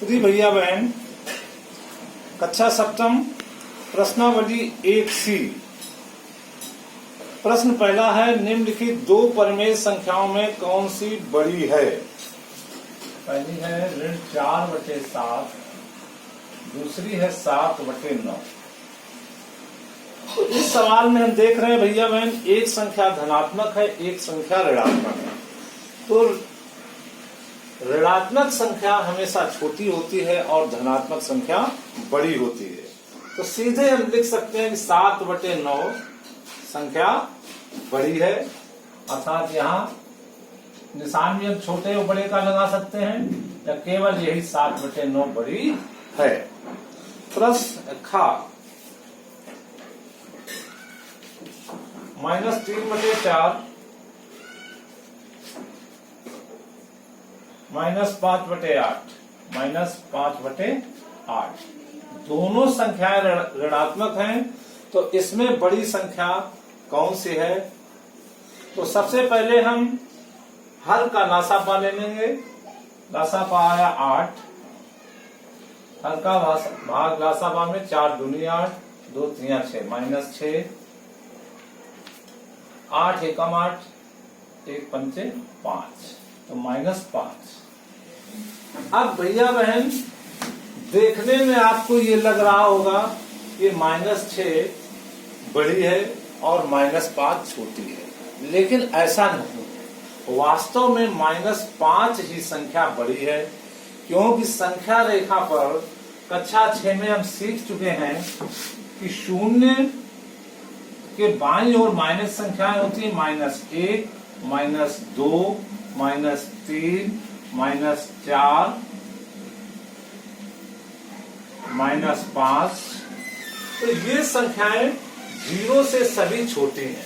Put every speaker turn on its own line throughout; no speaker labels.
प्रिय भैया बहन, कक्षा सप्तम प्रश्नावली 1C। प्रश्न पहला है, निम्नलिखित दो परिमेय संख्याओं में कौन सी बड़ी है? पहली है ऋण 4/7, दूसरी है 7/9। तो इस सवाल में हम देख रहे हैं भैया बहन, एक संख्या धनात्मक है, एक संख्या ऋणात्मक है। तो ऋणात्मक संख्या हमेशा छोटी होती है और धनात्मक संख्या बड़ी होती है। तो सीधे हम लिख सकते हैं कि 7/9 संख्या बड़ी है, अर्थात यहाँ निशान भी हम छोटे और बड़े का लगा सकते हैं, या केवल यही 7/9 बड़ी है। प्रश्न खा -3/4 -5/8 दोनों संख्याएं ऋणात्मक हैं, तो इसमें बड़ी संख्या कौन सी है? तो सबसे पहले हम हर का लासापा ले लेंगे। लासापा आया 8, हर का भाग लासापा में 4 दूनी 8, 2 3 6 -6, 8 एकम 8, 1 पंचे 5, तो -5। अब भैया बहन, देखने में आपको ये लग रहा होगा कि -6 बड़ी है और -5 छोटी है, लेकिन ऐसा नहीं। वास्तव में -5 ही संख्या बड़ी है, क्योंकि संख्या रेखा पर कक्षा 6 में हम सीख चुके हैं कि शून्य के बाईं ओर माइनस संख्याएं होती है, -1, -2, -3, -4, -5। तो ये संख्याएं 0 से सभी छोटी हैं।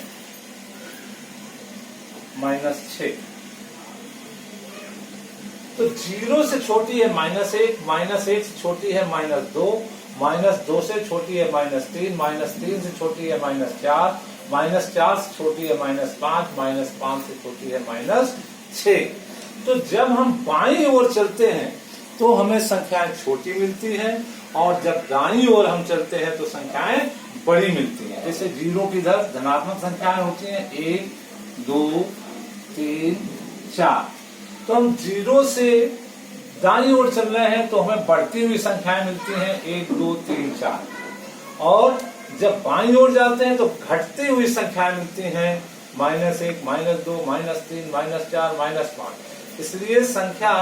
-6 तो 0 से छोटी है -1, -1 से छोटी है -2, -2 से छोटी है -3, -3 से छोटी है -4, -4 से छोटी है -5, -5 से छोटी है -6। तो जब हम बाईं ओर चलते हैं तो हमें संख्याएं छोटी मिलती हैं, और जब दाईं ओर हम चलते हैं तो संख्याएं बड़ी मिलती हैं। जैसे 0 की इधर धनात्मक संख्याएं होती हैं 1, 2, 3, 4। तो हम 0 से दाईं ओर चल रहे हैं तो हमें बढ़ती हुई संख्याएं मिलती हैं 1, 2, 3, 4, और जब बाईं ओर जाते हैं तो घटती हुई संख्याएं मिलती हैं -1, -2, -3, -4, -5। इसलिए संख्या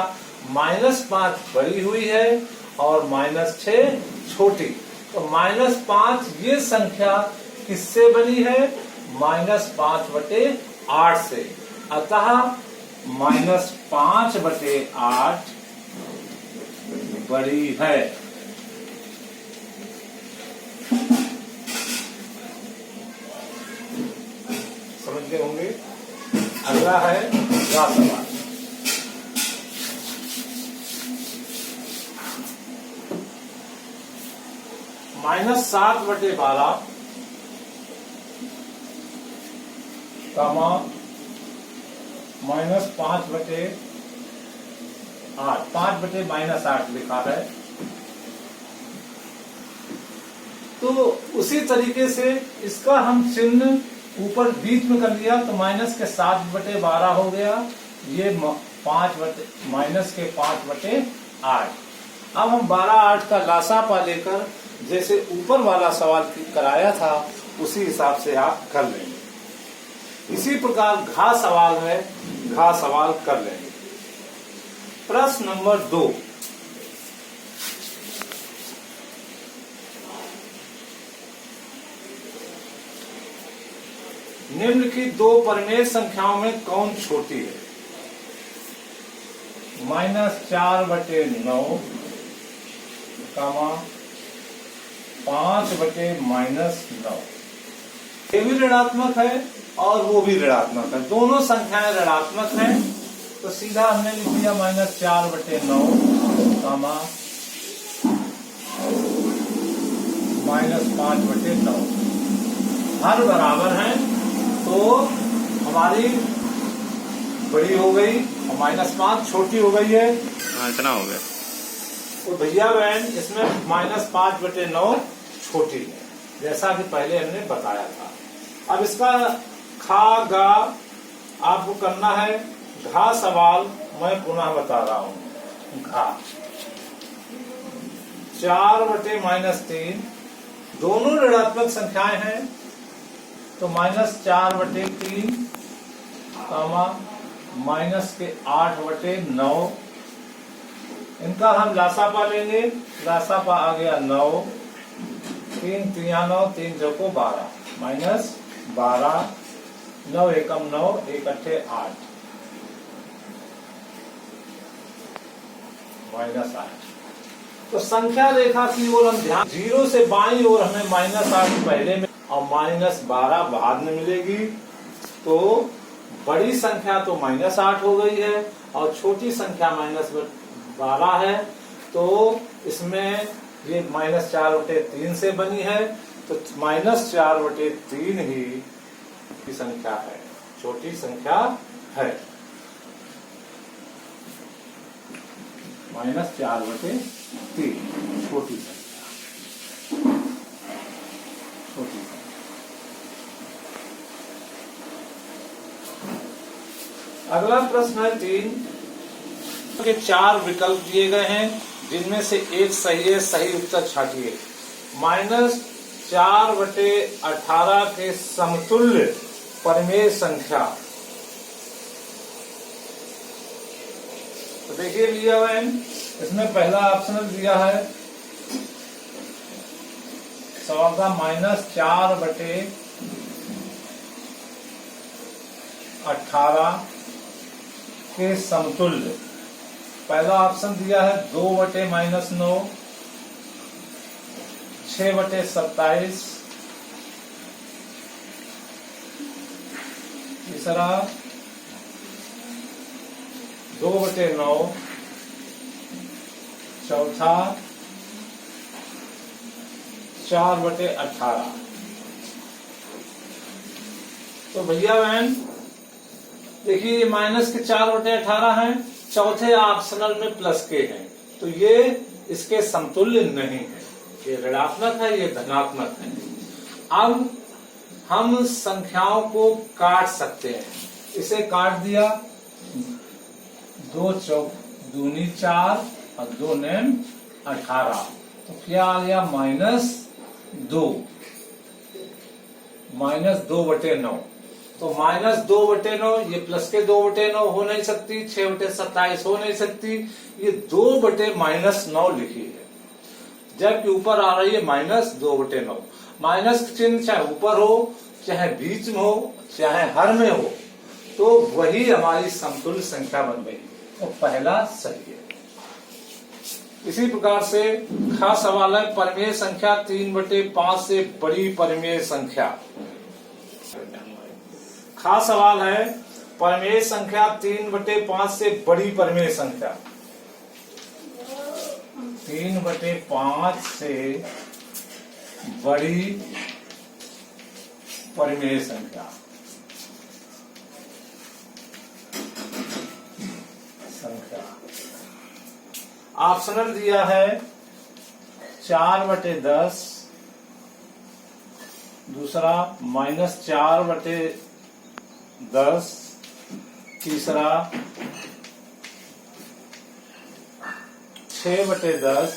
-5 बड़ी हुई है और -6 छोटी। तो -5 ये संख्या किससे बनी है? -5/8 से। अतः -5/8 बड़ी है। समझ गए होंगे। अगला है अगला सवाल। -7/12 -5/8, 5/-8 लिखा है। तो उसी तरीके से इसका हम चिन्ह ऊपर बीच में कर लिया, तो -7/12 हो गया। ये -5/8। अब हम 12/8 का लासापा लेकर जैसे ऊपर वाला सवाल कराया था उसी हिसाब से आप कर लेंगे। इसी प्रकार घा सवाल है, घा सवाल कर लेंगे। प्रश्न नंबर 2, निम्नलिखित दो परिमेय संख्याओं में कौन छोटी है? -4/9, 5/-9। ये भी ऋणात्मक है और वो भी ऋणात्मक है, दोनों संख्याएं ऋणात्मक हैं। तो सीधा हमने लिख दिया -4/9, -5/9। हर बराबर हैं, तो हमारी बड़ी हो गई और -5 छोटी हो गई है।
हाँ, इतना हो गया।
तो भैया बहन इसमें -5/9 छोटी है, जैसा कि पहले हमने बताया था। अब इसका खा गा आपको करना है। घा सवाल मैं पुनः बता रहा हूं। घा 4/-3 दोनों ऋणात्मक संख्याएं हैं, तो -4/3 -8/9 इनका हम लासापा लेंगे। लासापा आ गया 9, 3 3 9, 3 चौको 12, -12, 9 एकम 9, 1 अट्ठे 8, -8। तो संख्या रेखा की ओर हम ध्यान, 0 से बाईं ओर हमें -8 पहले में और -12 बाद में मिलेगी। तो बड़ी संख्या तो -8 हो गई है और छोटी संख्या -12 है। तो इसमें ये -4/3 से बनी है, तो -4/3 ही संख्या है, छोटी संख्या है। -4/3 छोटी संख्या, छोटी संख्या। अगला प्रश्न है 3 के 4 विकल्प दिए गए हैं, जिनमें से एक सही है। सही उत्तर छाटिए। -4/18 के समतुल्य परिमेय संख्या। तो देखिए लिया है, इसमें पहला ऑप्शन दिया है सवाल का -4/18 के समतुल्य। पहला ऑप्शन दिया है 2/-9, 6/27, तीसरा 2/9, चौथा 4/18। तो भैया बहन देखिए, माइनस के 4/18 है, चौथे ऑप्शनल में प्लस के हैं, तो ये इसके समतुल्य नहीं है। ये ऋणात्मक है, ये धनात्मक है। अब हम संख्याओं को काट सकते हैं। इसे काट दिया, 2 चौक दूनी 4 और 2 नेम 18, तो क्या आ गया -2, -2/9। तो -2/9 ये प्लस के 2/9 हो नहीं सकती, 6/27 हो नहीं सकती, ये 2/-9 लिखी है, जबकि ऊपर आ रही है -2/9। माइनस चिन्ह चाहे ऊपर हो, चाहे बीच में हो, चाहे हर में हो, तो वही हमारी समतुल्य संख्या बन गई। तो पहला सही है। इसी प्रकार से खा सवाल है, परिमेय संख्या 3/5 से बड़ी परिमेय संख्या। खा सवाल है, परिमेय संख्या 3/5 से बड़ी परिमेय संख्या। 3/5 से बड़ी परिमेय संख्या। ऑप्शनल दिया है 4/10, दूसरा -4/10, तीसरा 6/10,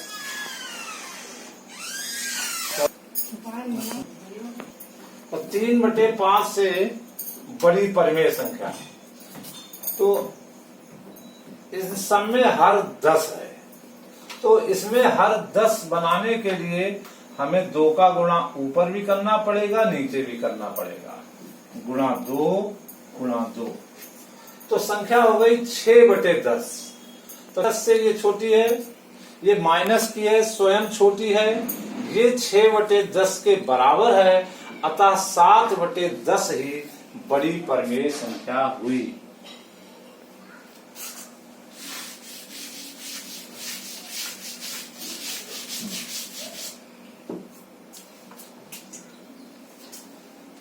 और 3/5 से बड़ी परिमेय संख्या। तो इस सब में हर 10 है, तो इसमें हर 10 बनाने के लिए हमें 2 का गुणा ऊपर भी करना पड़ेगा, नीचे भी करना पड़ेगा, गुणा 2 तो संख्या हो गई 6/10। तो 10 से ये छोटी है, ये माइनस की है, स्वयं छोटी है, ये 6/10 के बराबर है, अतः 7/10 ही बड़ी परिमेय संख्या हुई।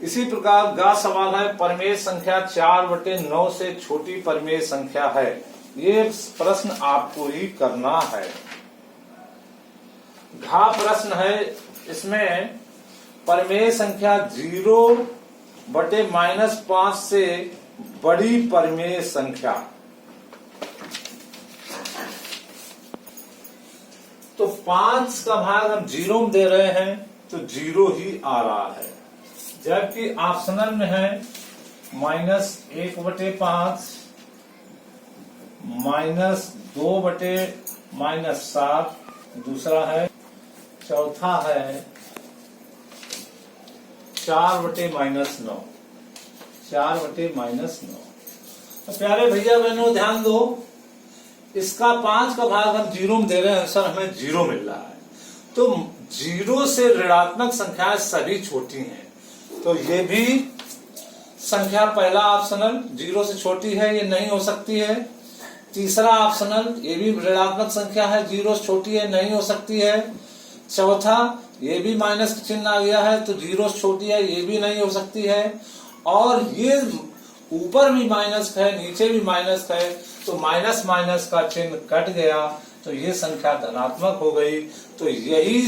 इसी प्रकार गा सवाल है, परिमेय संख्या 4/9 से छोटी परिमेय संख्या है। ये प्रश्न आपको ही करना है। घा प्रश्न है, इसमें परिमेय संख्या 0/-5 से बड़ी परिमेय संख्या। तो 5 का भाग हम 0 में दे रहे हैं तो 0 ही आ रहा है, जबकि ऑप्शनल में है -1/5, -2/-7, दूसरा है, चौथा है 4/-9, 4/-9। तो प्यारे भैया बहनों ध्यान दो, इसका 5 का भाग हम 0 में दे रहे हैं, आंसर हमें 0 मिल रहा है। तो 0 से ऋणात्मक संख्याएं सभी छोटी हैं, तो ये भी संख्या पहला ऑप्शनल 0 से छोटी है, ये नहीं हो सकती है। तीसरा ऑप्शनल ये भी ऋणात्मक संख्या है, 0 से छोटी है, नहीं हो सकती है। चौथा ये भी माइनस का चिन्ह आ गया है तो 0 से छोटी है, ये भी नहीं हो सकती है। और ये ऊपर भी माइनस है, नीचे भी माइनस है, तो माइनस माइनस का चिन्ह कट गया, तो ये संख्या धनात्मक हो गई। तो यही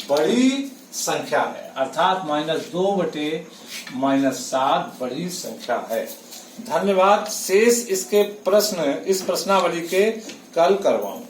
बड़ी संख्या है, अर्थात -2/-7 बड़ी संख्या है। धन्यवाद। शेष इसके प्रश्न इस प्रश्नावली के कल करवाऊं।